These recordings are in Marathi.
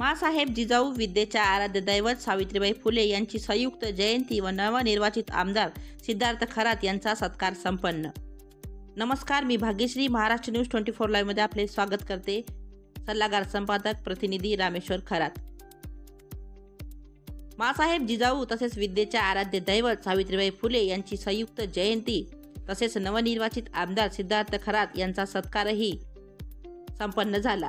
माँसाहेब जिजाऊ विद्येच्या आराध्य दैवत सावित्रीबाई फुले यांची संयुक्त जयंती व नवनिर्वाचित आमदार सिद्धार्थ खरात यांचा सत्कार संपन्न। नमस्कार, मी भाग्यश्री महाराष्ट्र न्यूज 24 लाईव्ह मध्ये आपले स्वागत करते। सल्लागार संपादक प्रतिनिधी रामेश्वर खरात। माँसाहेब जिजाऊ तसेच विद्येच्या आराध्य दैवत सावित्रीबाई फुले यांची संयुक्त जयंती तसेच नवनिर्वाचित आमदार सिद्धार्थ खरात यांचा सत्कारही संपन्न झाला।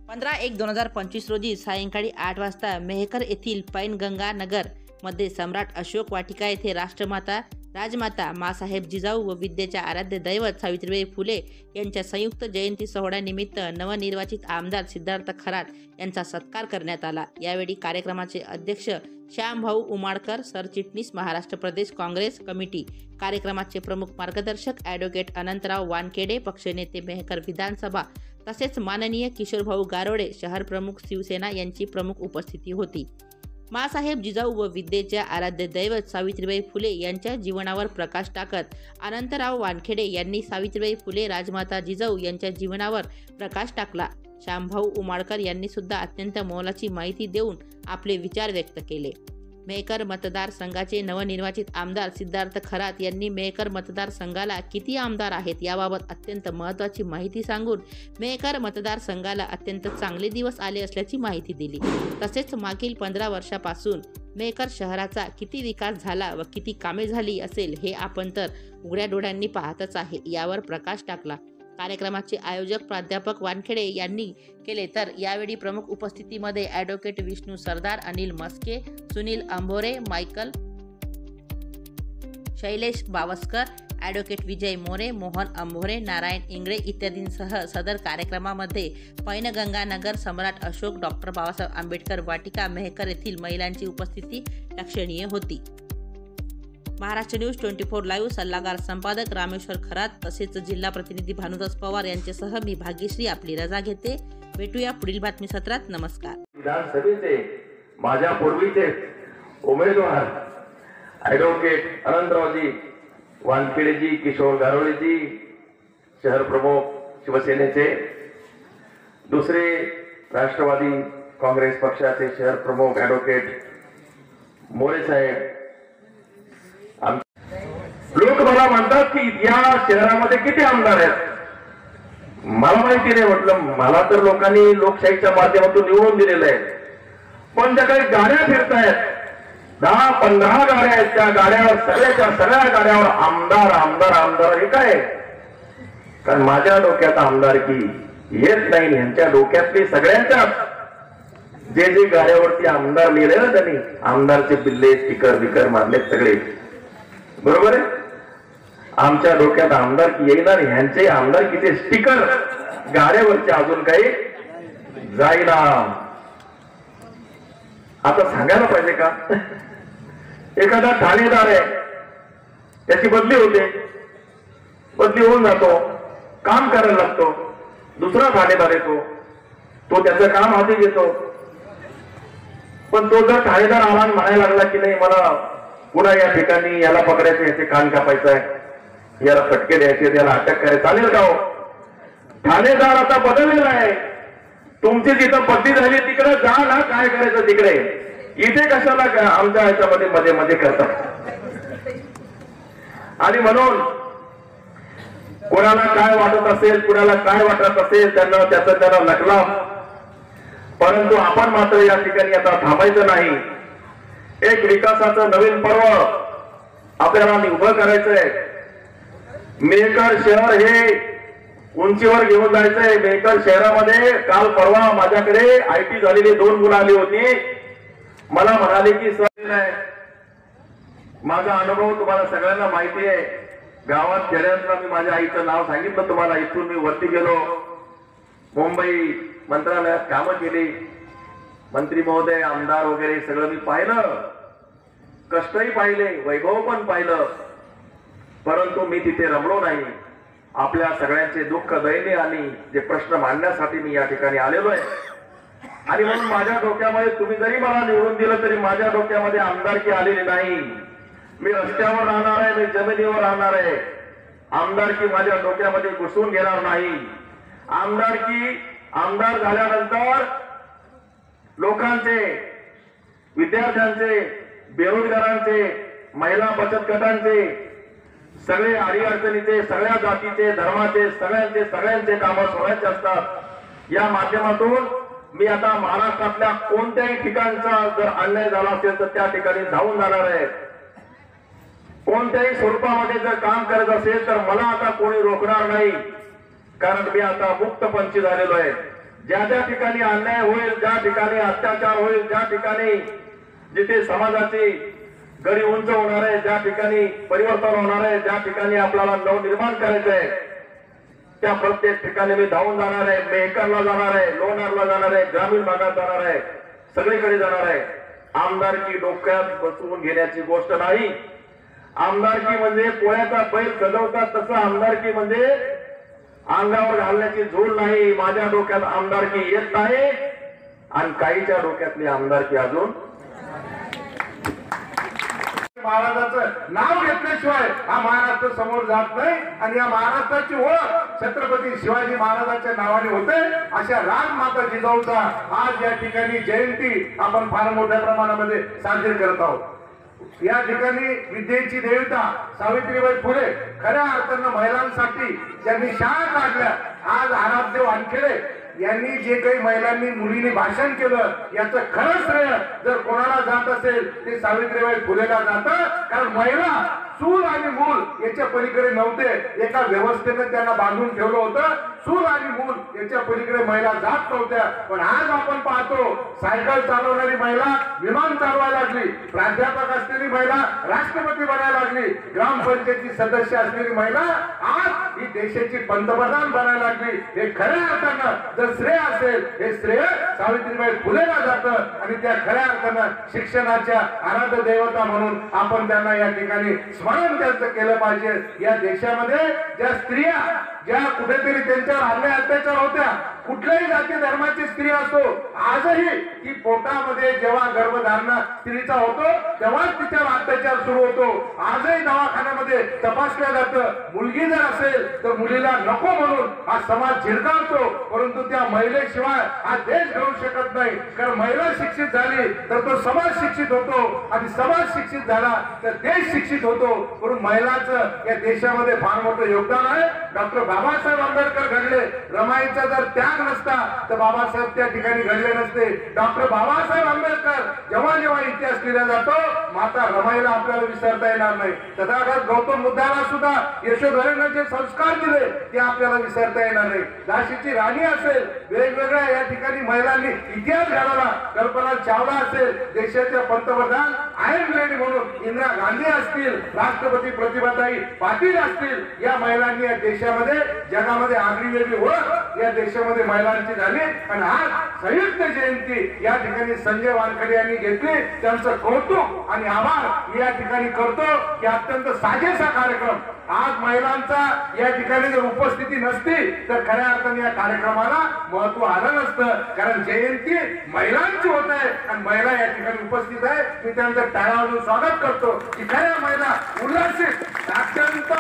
15/1/2025 रोजी सायंकाळी 8 वाजता मेहकर येथील पैनगंगा नगर मध्ये सम्राट अशोक वाटिका येथे राष्ट्रमाता राजमाता माँसाहेब जिजाऊ व विद्येच्या आराध्य दैवत सावित्रीबाई फुले यांच्या संयुक्त जयंती सोहळ्यानिमित्त नवनिर्वाचित आमदार सिद्धार्थ खरात यांचा सत्कार करण्यात आला। यावेळी कार्यक्रमाचे अध्यक्ष श्यामभाऊ उमाडकर, सरचिटणीस महाराष्ट्र प्रदेश काँग्रेस कमिटी, कार्यक्रमाचे प्रमुख मार्गदर्शक ॲडव्होकेट अनंतराव वानखेडे, पक्षनेते मेहकर विधानसभा तसेच माननीय किशोरभाऊ गारोडे, शहर प्रमुख शिवसेना यांची प्रमुख उपस्थिती होती। माँसाहेब जिजाऊ व विद्येच्या आराध्य दैवत सावित्रीबाई फुले यांच्या जीवनावर प्रकाश टाकत अनंतराव वानखेडे यांनी सावित्रीबाई फुले राजमाता जिजाऊ यांच्या जीवनावर प्रकाश टाकला। श्यामभाऊ उमाडकर यांनी सुद्धा अत्यंत मोलाची माहिती देऊन आपले विचार व्यक्त केले। मेहकर मतदारसंघाचे नवनिर्वाचित आमदार सिद्धार्थ खरात यांनी मेहकर मतदारसंघाला किती आमदार आहेत याबाबत अत्यंत महत्त्वाची माहिती सांगून मेहकर मतदारसंघाला अत्यंत चांगले दिवस आले असल्याची माहिती दिली। तसेच मागील 15 वर्षापासून मेहकर शहराचा किती विकास झाला व किती कामे झाली असेल हे आपण तर उघड्या डोळ्यांनी पाहतच आहे, यावर प्रकाश टाकला। कार्यक्रमाचे आयोजक प्राध्यापक वानखेडे यांनी केले, तर यावेळी प्रमुख उपस्थितीमध्ये ॲडव्होकेट विष्णू सरदार, अनिल मस्के, सुनील अंभोरे, मायकल, शैलेश बावस्कर, ॲडव्होकेट विजय मोरे, मोहन अंभोरे, नारायण इंगळे इत्यादींसह सदर कार्यक्रमामध्ये पैनगंगा नगर, सम्राट अशोक, डॉक्टर बाबासाहेब आंबेडकर वाटिका, मेहकर येथील महिलांची उपस्थिती लक्षणीय होती। महाराष्ट्र न्यूज 24 लाईव्ह सल्लागार संपादक रामेश्वर खरात तसेच जिल्हा प्रतिनिधी भानुदास पवार यांच्यासह मी भाग्यश्री आपली रजा घेते। भेटूया पुढील बातमी सत्रात। नमस्कार। विधानसभेचे माझ्या पूर्वीचे उमेदवार ॲडव्होकेट अनंतरावजी वानखेडेजी, किशोर गारोळेजी, शहर प्रमुख शिवसेनेचे, दुसरे राष्ट्रवादी काँग्रेस पक्षाचे शहर प्रमुख ॲडव्होकेट मोरे साहेब, लोक मला म्हणतात की या शहरामध्ये किती आमदार आहेत। मला माहिती नाही, म्हटलं मला तर लोकांनी लोकशाहीच्या माध्यमातून निवडून दिलेलं आहे, पण ज्या काही गाड्या फिरतायत 10-15 गाड्या आहेत, त्या गाड्यावर सगळ्या गाड्यावर आमदार आमदार आमदार हे काय? कारण माझ्या डोक्यात आमदारकी येत नाही, यांच्या डोक्यातली सगळ्यांच्या जे गाड्यावरती आमदार लिहिले ना त्यांनी आमदारचे बिल्ले स्टिकर बिकर मारले सगळे, बरोबर आहे। आमच्या डोक्यात आमदारकी येणार, ह्यांचे आमदारकीचे स्टिकर गाड्यावरचे अजून काही जाईना। आता सांगायला पाहिजे का? एखादा ठाणेदार आहे, त्याची बदली होते, बदली होऊन जातो, काम करायला लागतो, दुसरा ठाणेदार येतो, तो त्याचं काम हाती घेतो, पण तो जर ठाणेदार आला म्हणायला लागला की नाही मला पुन्हा या ठिकाणी याला पकडायचं, याचे कान कापायचं आहे, याला फटके द्यायचे, त्याला अटक करायचं, चालेल का हो? ठाणेदार आता बदललेला आहे, तुमची जिथं बदली झाली तिकडे जा ना, काय करायचं तिकडे, इथे कशाला आमच्या ह्याच्यामध्ये मध्ये मध्ये करतात। आणि म्हणून कोणाला काय वाटत असेल, कुणाला काय वाटत असेल, त्याला नकला, परंतु आपण मात्र या ठिकाणी आता थांबायचं नाही। एक विकासाचं नवीन पर्व आपल्याला उभं करायचंय। मेहकर शहर हे उंचीवर घेऊन जायचंय। मेहकर शहरामध्ये काल परवा माझ्याकडे आयटी झालेली 2 मुलं आली होती, मला म्हणाले की सर नाही, माझा अनुभव तुम्हाला सगळ्यांना माहिती आहे, गावात खेड्यातला मी माझ्या आईचं नाव सांगितलं तुम्हाला, इथून मी वरती गेलो, मुंबई मंत्रालयात कामं केली, मंत्री महोदय, आमदार वगैरे सगळं मी पाहिलं, कष्टही पाहिले, वैभव पण पाहिलं, परंतु मी तिथे रमलो नाही। आपल्या सगळ्यांचे दुःख दैन्य आणि जे प्रश्न मांडण्यासाठी मी या ठिकाणी आलेलो आहे। आणि म्हणून माझ्या डोक्यामध्ये तुम्ही जरी मला निवडून दिलं तरी माझ्या डोक्यामध्ये आमदारकी आलेली नाही। मी रस्त्यावर राहणार आहे, मी जमिनीवर राहणार आहे, आमदारकी माझ्या डोक्यामध्ये घुसून घेणार नाही। आमदार झाल्यानंतर लोकांचे, विद्यार्थ्यांचे, बेरोजगारांचे, महिला बचत गटांचे, सगळे अडीअडचणीचे, सगळ्या जातीचे, धर्माचे, सगळ्यांचे कामं सोडायचे असतात। या माध्यमातून मी आता महाराष्ट्रातल्या कोणत्याही ठिकाणचा जर अन्याय झाला असेल तर त्या ठिकाणी धावून जाणार आहे। कोणत्याही स्वरूपामध्ये जर काम करत असेल तर मला आता कोणी रोखणार नाही, कारण मी आता मुक्तपंथी झालेलो आहे। ज्या ज्या ठिकाणी अन्याय होईल, ज्या ठिकाणी अत्याचार होईल, ज्या ठिकाणी जिथे समाजाची गडी उंच होणार आहे, ज्या ठिकाणी परिवर्तन होणार आहे, ज्या ठिकाणी आपल्याला नवनिर्माण करायचं आहे, त्या प्रत्येक ठिकाणी मी धावून जाणार आहे। मेहकरला जाणार आहे, लोणारला जाणार आहे, ग्रामीण भागात जाणार आहे, सगळीकडे जाणार आहे। आमदारकी डोक्यात बसवून घेण्याची गोष्ट नाही। आमदारकी म्हणजे पोळ्याचा बैल सजवतात तसं आमदारकी म्हणजे अंगावर घालण्याची झूल नाही। माझ्या डोक्यात आमदारकी येत नाही आणि काहीच्या डोक्यातली आमदारकी अजून महाराजांचं नाव घेतल्याशिवाय हा महाराष्ट्र समोर जात नाही आणि या महाराष्ट्राची ओळख छत्रपती शिवाजी महाराजांच्या नावाने होते। अशा राजमाता जिजाऊचा आज या ठिकाणी जयंती आपण फार मोठ्या प्रमाणामध्ये साजरी करत आहोत। या ठिकाणी विद्येची देवता सावित्रीबाई फुले खऱ्या अर्थानं महिलांसाठी ज्यांनी शाळा काढल्या, आज आराध्य वानखेडे यांनी जे काही महिलांनी मुलींनी भाषण केलं याचं खरं श्रेय जर कोणाला जात असेल ते सावित्रीबाई फुलेला जातं। कारण महिला चूल आणि मूल याच्या पलीकडे नव्हते, एका व्यवस्थेने त्यांना बांधून ठेवलं होतं। चूल आणि मूल याच्या पलीकडे महिला जात नव्हत्या। पण आज आपण पाहतो सायकल चालवणारी महिला विमान चालवायला लागली, प्राध्यापक असलेली महिला राष्ट्रपती बनायला लागली, ग्रामपंचायती सदस्य असलेली महिला आज ही देशाची पंतप्रधान बनायला लागली। हे खऱ्या अर्थानं जर श्रेय असेल हे श्रेय सावित्रीबाई फुलेला जातं आणि त्या खऱ्या अर्थानं शिक्षणाच्या आराध्य देवता म्हणून आपण त्यांना या ठिकाणी स्मरण त्यांचं केलं पाहिजे। या देशामध्ये ज्या स्त्रिया ज्या कुठेतरी त्यांच्यावर अन्याय अत्याचार होत्या, कुठल्याही जाती धर्माची स्त्री असो, आजही ती पोटामध्ये जेव्हा गर्भधारणा स्त्रीचा होतो तेव्हाच तिच्यावर अत्याचार सुरू होतो। आजही दवाखान्यामध्ये तपासल्या जातं। मुलगी जर असेल तर मुलीला नको म्हणून हा समाज झिडकावतो, परंतु त्या महिलेशिवाय हा देश घडू शकत नाही। कारण महिला शिक्षित झाली तर तो समाज शिक्षित होतो आणि समाज शिक्षित झाला तर देश शिक्षित होतो। म्हणून महिलांचं या देशामध्ये फार मोठं योगदान आहे। डॉक्टर बाबासाहेब आंबेडकर घडले, रमाईचा जर त्याग नसता तर बाबासाहेब त्या ठिकाणी घडले नसते। डॉक्टर बाबासाहेब आंबेडकर जेव्हा जेव्हा इतिहास लिहिला जातो माता रमाईला आपल्याला विसरता येणार नाही। तथागत गौतम बुद्धाला सुद्धा यशोधरेनं जे संस्कार दिले ते आपल्याला विसरता येणार नाही। झाशीची राणी असेल, वेगवेगळ्या या ठिकाणी महिलांनी इतिहास घडवला। कल्पना चावला असेल, देशाच्या पंतप्रधान आयर्न लेडी म्हणून इंदिरा गांधी असतील, राष्ट्रपती प्रतिभाताई पाटील असतील, या महिलांनी या देशामध्ये जगामध्ये आगळीवेगळी ओळख या देशामध्ये महिलांची झाली। आणि आज संयुक्त जयंती या ठिकाणी संजय वानखेडे यांनी घेतली, त्यांचं कौतुक आणि आभार या ठिकाणी करतो की अत्यंत साजेसा कार्यक्रम। आज महिलांचा या ठिकाणी जर उपस्थिती नसती तर खऱ्या अर्थाने या कार्यक्रमाला महत्व आलं नसतं। कारण जयंती महिलांची होत आहे आणि महिला या ठिकाणी उपस्थित आहे। मी त्यांचं टाळ्या वाजवून स्वागत करतो की खऱ्या महिला उल्हासित अत्यंत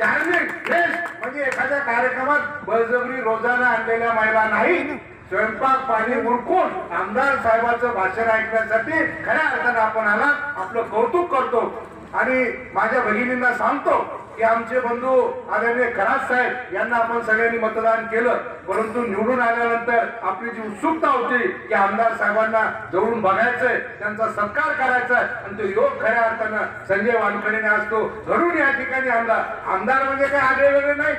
धार्मिक देश म्हणजे एखाद्या कार्यक्रमात बळजबरी रोजाना आणलेल्या महिला नाही, स्वयंपाक पाणी उरकून आमदार साहेबांचं भाषण ऐकण्यासाठी खऱ्या अर्थाने आपण आला, आपलं कौतुक करतो। आणि माझ्या भगिनींना सांगतो की आमचे बंधू आदरणीय खरात साहेब यांना आपण सगळ्यांनी मतदान केलं, परंतु निवडून आल्यानंतर आपली जी उत्सुकता होती की आमदार साहेबांना जवळून बघायचंय, त्यांचा सत्कार करायचा आणि तो योग खऱ्या अर्थानं संजय वानखेडेने असतो घडून या ठिकाणी आमदार म्हणजे काय आगळे वेगळे नाही।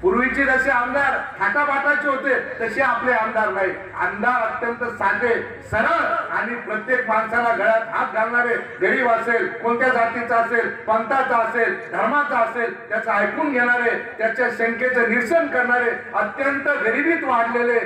पूर्वीचे जसे आमदार थाटाबाटाचे होते तसे आपले आमदार नाही। आमदार अत्यंत साधे सरळ आणि प्रत्येक माणसाला गळ्यात हात घालणारे, गरीब असेल, कोणत्या जातीचा असेल, पंथाचा असेल, धर्माचा असेल, त्याचं ऐकून घेणारे, त्याच्या शंकेचं निरसन करणारे, अत्यंत गरिबीत वाढलेले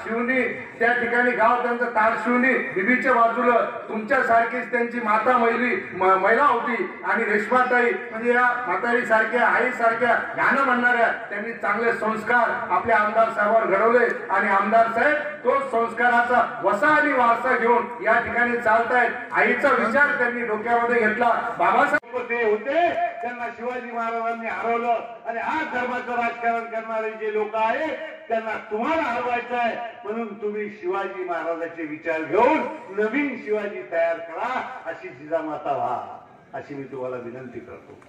शिवनी त्या ठिकाणी गाव त्यांचं तार शिवनी बीबीच्या बाजूला तुमच्यासारखीच त्यांची माता महिला होती आणि रेश्माताई म्हणजे या म्हातारी सारख्या आई सारख्या गाणं म्हणणाऱ्या त्यांनी चांगले संस्कार आपल्या आमदार साहेबांवर घडवले आणि आमदार साहेब तो संस्काराचा वसा आणि वारसा घेऊन या ठिकाणी चालतायत। आईचा विचार त्यांनी डोक्यामध्ये घेतला। बाबासाहेब ते होते त्यांना शिवाजी महाराजांनी हरवलं आणि आज धर्माचं राजकारण करणारे जे लोक आहेत त्यांना तुम्हाला हरवायचं आहे, म्हणून तुम्ही शिवाजी महाराजांचे विचार घेऊन नवीन शिवाजी तयार करा, अशी जिजामाता व्हा, अशी मी तुम्हाला विनंती करतो।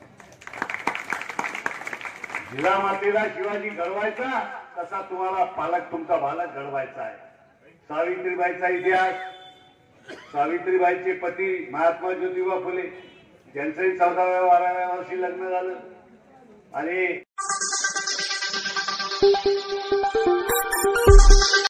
जिजामातेला शिवाजी घडवायचा तसा तुम्हाला पालक तुमचा बालक घडवायचा आहे। सावित्रीबाईचा इतिहास, सावित्रीबाईचे पती महात्मा ज्योतिबा फुले त्यांचंही 14व्या-12व्या वर्षी लग्न झालं आणि